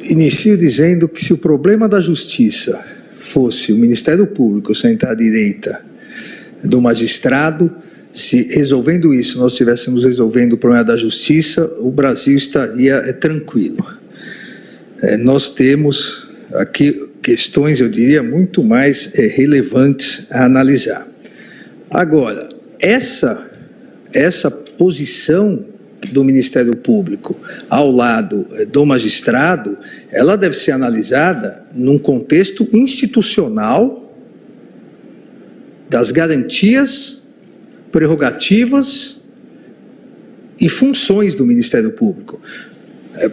inicio dizendo que se o problema da justiça fosse o Ministério Público sentar à direita do magistrado, se resolvendo isso nós estivéssemos resolvendo o problema da justiça, o Brasil estaria tranquilo. Nós temos aqui questões, eu diria, muito mais relevantes a analisar. Agora, essa posição do Ministério Público ao lado do magistrado, ela deve ser analisada num contexto institucional das garantias, prerrogativas e funções do Ministério Público.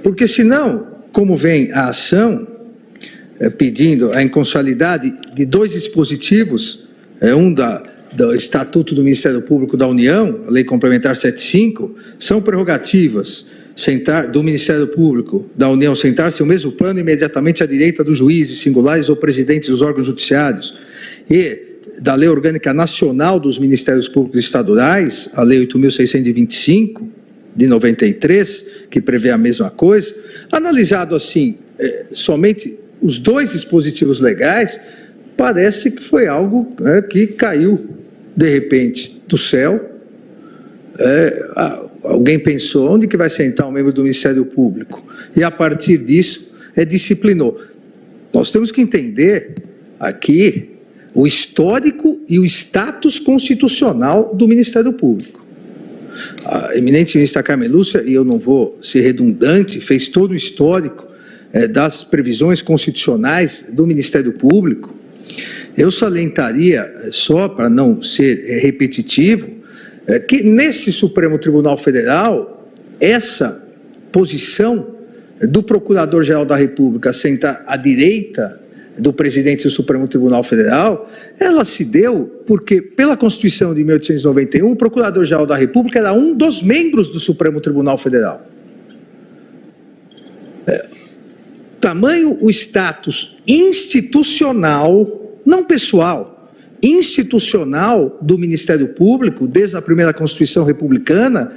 Porque senão, como vem a ação pedindo a inconstitucionalidade de dois dispositivos, um do Estatuto do Ministério Público da União, a Lei Complementar 75, são prerrogativas do Ministério Público da União sentar-se no mesmo plano imediatamente à direita dos juízes singulares ou presidentes dos órgãos judiciários, e da Lei Orgânica Nacional dos Ministérios Públicos Estaduais, a Lei 8.625, de 93, que prevê a mesma coisa. Analisado assim, somente os dois dispositivos legais, parece que foi algo que caiu, de repente, do céu. Alguém pensou, onde que vai sentar um membro do Ministério Público? E, a partir disso, disciplinou. Nós temos que entender aqui o histórico e o status constitucional do Ministério Público. A eminente ministra Carmen Lúcia, e eu não vou ser redundante, fez todo o histórico das previsões constitucionais do Ministério Público. Eu salientaria, só para não ser repetitivo, que nesse Supremo Tribunal Federal, essa posição do Procurador-Geral da República sentar à direita do presidente do Supremo Tribunal Federal, ela se deu porque, pela Constituição de 1891, o Procurador-Geral da República era um dos membros do Supremo Tribunal Federal. Tamanho o status institucional, não pessoal, institucional do Ministério Público, desde a primeira Constituição republicana,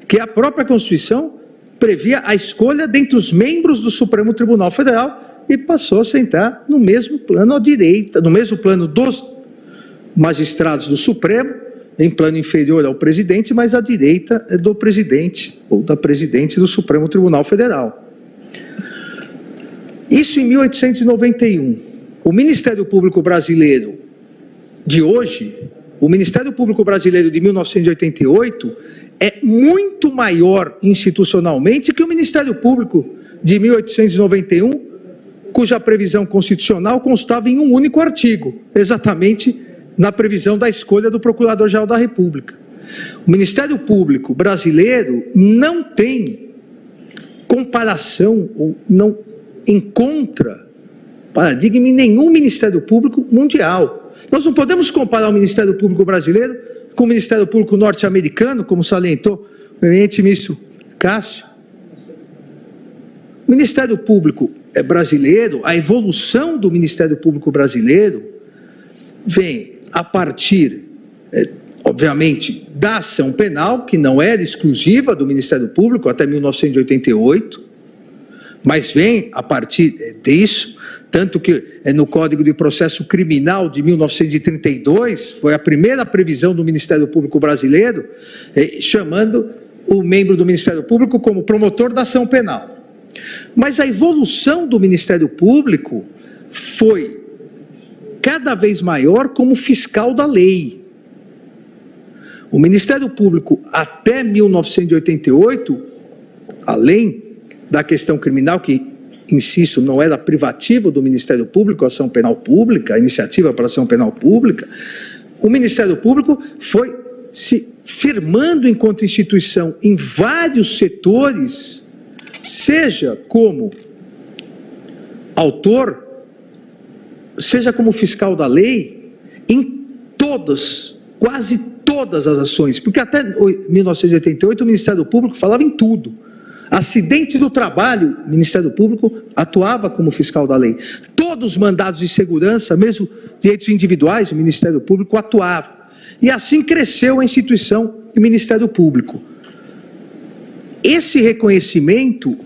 que a própria Constituição previa a escolha dentre os membros do Supremo Tribunal Federal, e passou a sentar no mesmo plano à direita, no mesmo plano dos magistrados do Supremo, em plano inferior ao presidente, mas à direita do presidente ou da presidente do Supremo Tribunal Federal. Isso em 1891. O Ministério Público Brasileiro de hoje, o Ministério Público Brasileiro de 1988, é muito maior institucionalmente que o Ministério Público de 1891, cuja previsão constitucional constava em um único artigo, exatamente na previsão da escolha do Procurador-Geral da República. O Ministério Público brasileiro não tem comparação, ou não encontra paradigma em nenhum Ministério Público mundial. Nós não podemos comparar o Ministério Público brasileiro com o Ministério Público norte-americano, como salientou o eminente ministro Cássio. O Ministério Público brasileiro, a evolução do Ministério Público brasileiro vem a partir, obviamente, da ação penal, que não era exclusiva do Ministério Público até 1988, mas vem a partir disso, tanto que no Código de Processo Criminal de 1932, foi a primeira previsão do Ministério Público brasileiro, chamando o membro do Ministério Público como promotor da ação penal. Mas a evolução do Ministério Público foi cada vez maior como fiscal da lei. O Ministério Público, até 1988, além da questão criminal, que, insisto, não era privativo do Ministério Público, a ação penal pública, a iniciativa para a ação penal pública, o Ministério Público foi se firmando enquanto instituição em vários setores, seja como autor, seja como fiscal da lei, em todas, quase todas as ações, porque até 1988 o Ministério Público falava em tudo. Acidente do trabalho, o Ministério Público atuava como fiscal da lei. Todos os mandados de segurança, mesmo direitos individuais, o Ministério Público atuava. E assim cresceu a instituição do Ministério Público. Esse reconhecimento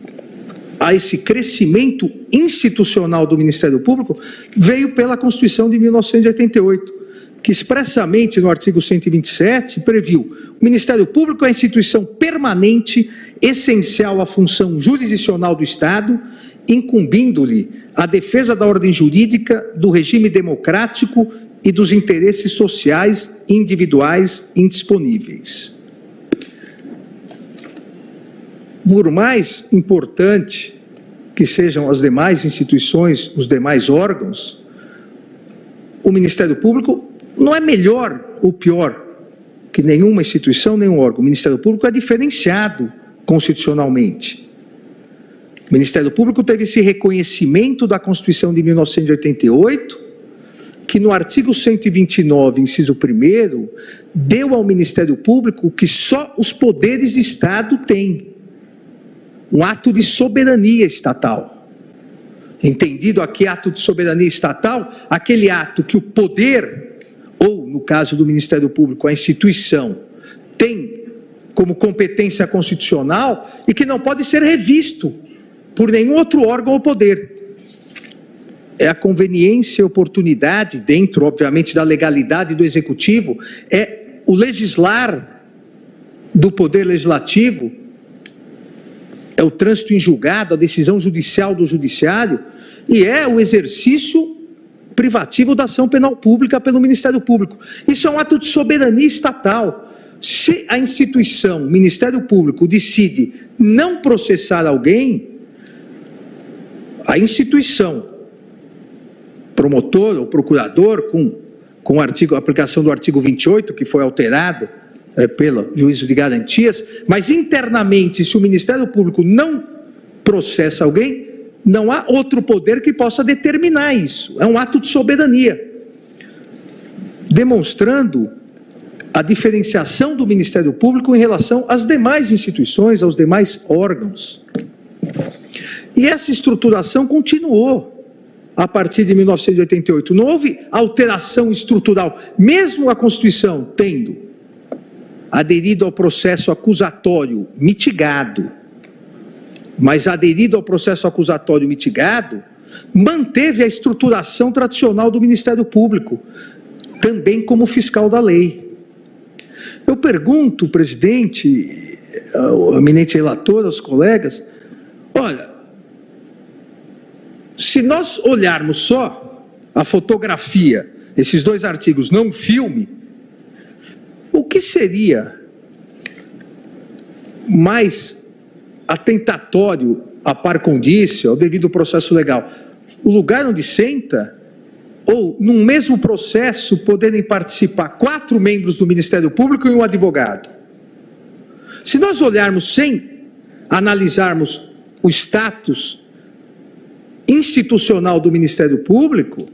a esse crescimento institucional do Ministério Público veio pela Constituição de 1988, que expressamente no artigo 127 previu: o Ministério Público é a instituição permanente, essencial à função jurisdicional do Estado, incumbindo-lhe a defesa da ordem jurídica, do regime democrático e dos interesses sociais individuais indisponíveis. Por mais importante que sejam as demais instituições, os demais órgãos, o Ministério Público não é melhor ou pior que nenhuma instituição, nenhum órgão. O Ministério Público é diferenciado constitucionalmente. O Ministério Público teve esse reconhecimento da Constituição de 1988, que no artigo 129, inciso 1º, deu ao Ministério Público o que só os poderes de Estado têm: um ato de soberania estatal. Entendido aqui ato de soberania estatal, aquele ato que o poder, ou no caso do Ministério Público, a instituição, tem como competência constitucional e que não pode ser revisto por nenhum outro órgão ou poder. É a conveniência e oportunidade, dentro, obviamente, da legalidade do Executivo, é o legislar do Poder Legislativo, é o trânsito em julgado, a decisão judicial do Judiciário, e é o exercício privativo da ação penal pública pelo Ministério Público. Isso é um ato de soberania estatal. Se a instituição, o Ministério Público, decide não processar alguém, a instituição, promotor ou procurador, com a aplicação do artigo 28, que foi alterado pelo juízo de garantias, mas internamente, se o Ministério Público não processa alguém, não há outro poder que possa determinar isso. É um ato de soberania, demonstrando a diferenciação do Ministério Público em relação às demais instituições, aos demais órgãos. E essa estruturação continuou a partir de 1988. Não houve alteração estrutural, mesmo a Constituição tendo aderido ao processo acusatório mitigado, mas aderido ao processo acusatório mitigado, manteve a estruturação tradicional do Ministério Público, também como fiscal da lei. Eu pergunto, presidente, ao eminente relator, aos colegas, olha, se nós olharmos só a fotografia, esses dois artigos, não um filme, o que seria mais atentatório a par condício, ao devido processo legal? O lugar onde senta, ou num mesmo processo poderem participar 4 membros do Ministério Público e um advogado? Se nós olharmos sem analisarmos o status institucional do Ministério Público,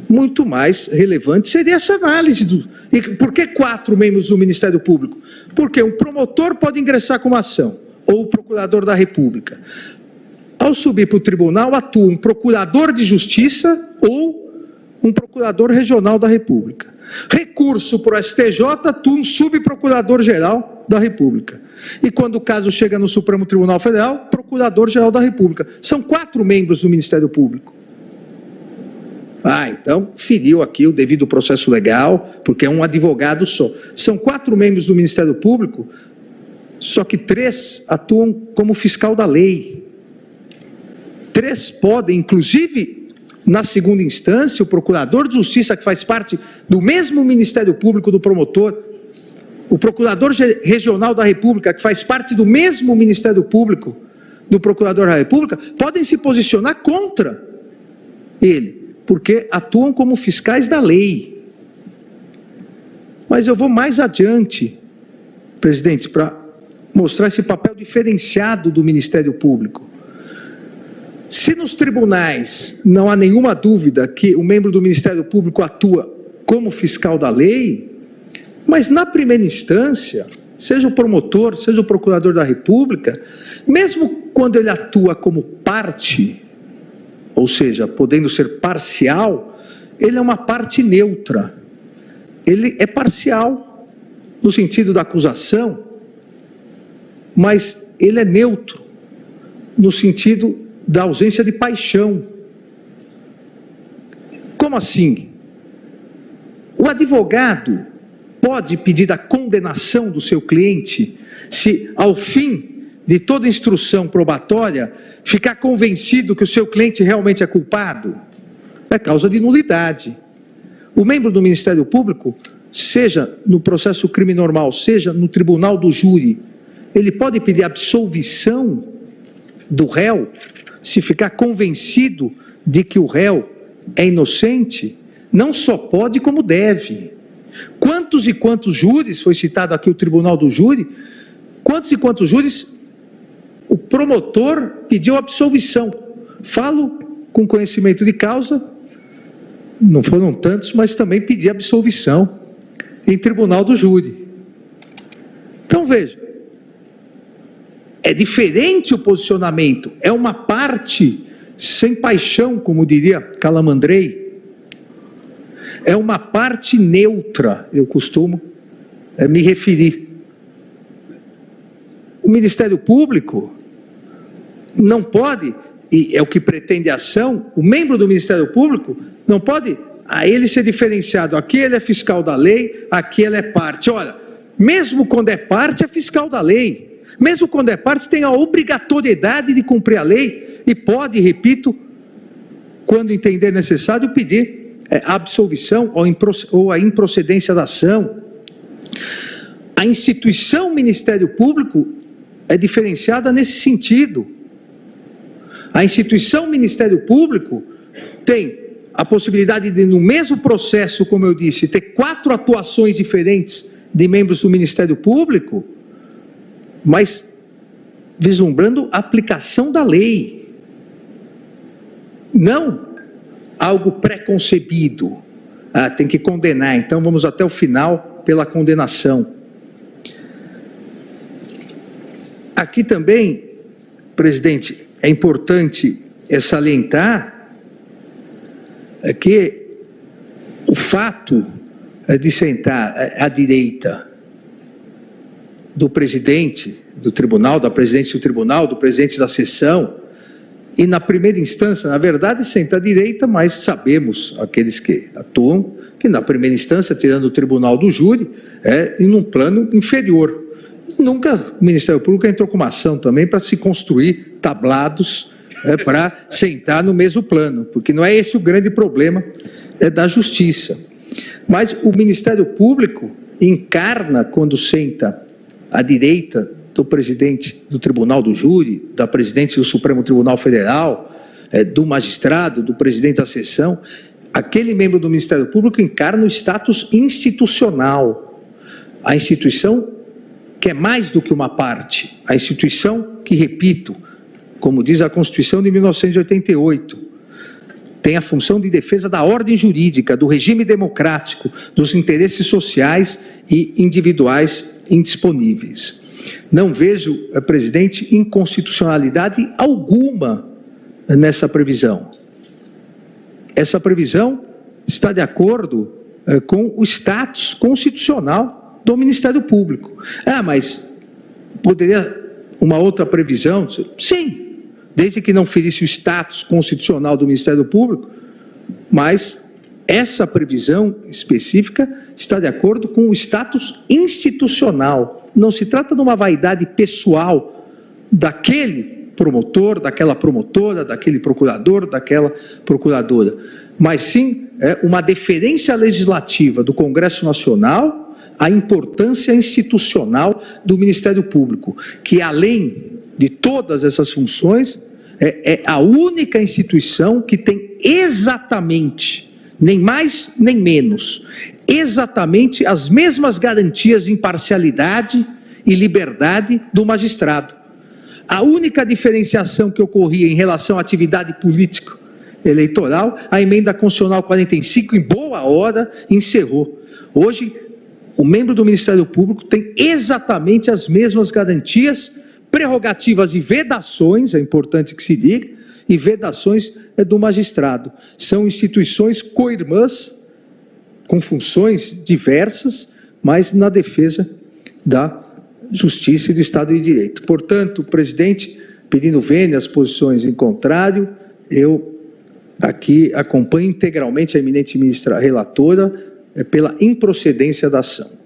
muito mais relevante seria essa análise. E por que 4 membros do Ministério Público? Porque um promotor pode ingressar com uma ação, ou o procurador da República. Ao subir para o tribunal, atua um procurador de justiça ou um procurador regional da República. Recurso para o STJ, atua um subprocurador-geral da República. E quando o caso chega no Supremo Tribunal Federal, procurador-geral da República. São 4 membros do Ministério Público. Então, feriu aqui o devido processo legal, porque é um advogado só. São 4 membros do Ministério Público, só que 3 atuam como fiscal da lei. 3 podem, inclusive, na segunda instância, o procurador de justiça, que faz parte do mesmo Ministério Público do promotor, o procurador regional da República, que faz parte do mesmo Ministério Público do procurador da República, podem se posicionar contra ele, porque atuam como fiscais da lei. Mas eu vou mais adiante, presidente, para mostrar esse papel diferenciado do Ministério Público. Se nos tribunais não há nenhuma dúvida que o membro do Ministério Público atua como fiscal da lei, mas na primeira instância, seja o promotor, seja o procurador da República, mesmo quando ele atua como parte, ou seja, podendo ser parcial, ele é uma parte neutra. Ele é parcial no sentido da acusação, mas ele é neutro no sentido da ausência de paixão. Como assim? O advogado pode pedir a condenação do seu cliente se, ao fim de toda instrução probatória, ficar convencido que o seu cliente realmente é culpado? É causa de nulidade. O membro do Ministério Público, seja no processo crime normal, seja no tribunal do júri, ele pode pedir absolvição do réu se ficar convencido de que o réu é inocente? Não só pode, como deve. Quantos e quantos júris, foi citado aqui o tribunal do júri, quantos e quantos júris o promotor pediu absolvição? Falo com conhecimento de causa, não foram tantos, mas também pedi absolvição em tribunal do júri. Então veja, é diferente o posicionamento, é uma parte sem paixão, como diria Calamandrei, é uma parte neutra, eu costumo me referir. O Ministério Público não pode, e é o que pretende a ação, o membro do Ministério Público não pode, a ele ser diferenciado, aqui ele é fiscal da lei, aqui ele é parte. Olha, mesmo quando é parte, é fiscal da lei. Mesmo quando é parte, tem a obrigatoriedade de cumprir a lei e pode, repito, quando entender necessário, pedir a absolvição ou a improcedência da ação. A instituição Ministério Público é diferenciada nesse sentido. A instituição Ministério Público tem a possibilidade de, no mesmo processo, como eu disse, ter 4 atuações diferentes de membros do Ministério Público, mas vislumbrando a aplicação da lei. Não algo pré-concebido. Tem que condenar, então vamos até o final pela condenação. Aqui também, presidente, é importante salientar que o fato de sentar à direita do presidente do tribunal, da presidente do tribunal, do presidente da sessão, e na primeira instância, na verdade, senta à direita, mas sabemos, aqueles que atuam, que na primeira instância, tirando o tribunal do júri, em um plano inferior. Nunca o Ministério Público entrou com uma ação também para se construir tablados para sentar no mesmo plano, porque não é esse o grande problema da justiça. Mas o Ministério Público encarna, quando senta à direita do presidente do Tribunal do Júri, da presidente do Supremo Tribunal Federal, do magistrado, do presidente da sessão, aquele membro do Ministério Público encarna o status institucional. A instituição que é mais do que uma parte, a instituição que, repito, como diz a Constituição de 1988, tem a função de defesa da ordem jurídica, do regime democrático, dos interesses sociais e individuais indisponíveis. Não vejo, presidente, inconstitucionalidade alguma nessa previsão. Essa previsão está de acordo com o status constitucional do Ministério Público. Mas poderia uma outra previsão? Sim, desde que não ferisse o status constitucional do Ministério Público, mas essa previsão específica está de acordo com o status institucional. Não se trata de uma vaidade pessoal daquele promotor, daquela promotora, daquele procurador, daquela procuradora, mas sim uma deferência legislativa do Congresso Nacional à importância institucional do Ministério Público, que além de todas essas funções, é a única instituição que tem exatamente, nem mais nem menos, exatamente as mesmas garantias de imparcialidade e liberdade do magistrado. A única diferenciação que ocorria em relação à atividade político-eleitoral, a emenda constitucional 45, em boa hora, encerrou. Hoje, o membro do Ministério Público tem exatamente as mesmas garantias, prerrogativas e vedações, é importante que se diga, e vedações do magistrado. São instituições co-irmãs, com funções diversas, mas na defesa da justiça e do Estado de Direito. Portanto, presidente, pedindo vênia as posições em contrário, eu aqui acompanho integralmente a eminente ministra relatora pela improcedência da ação.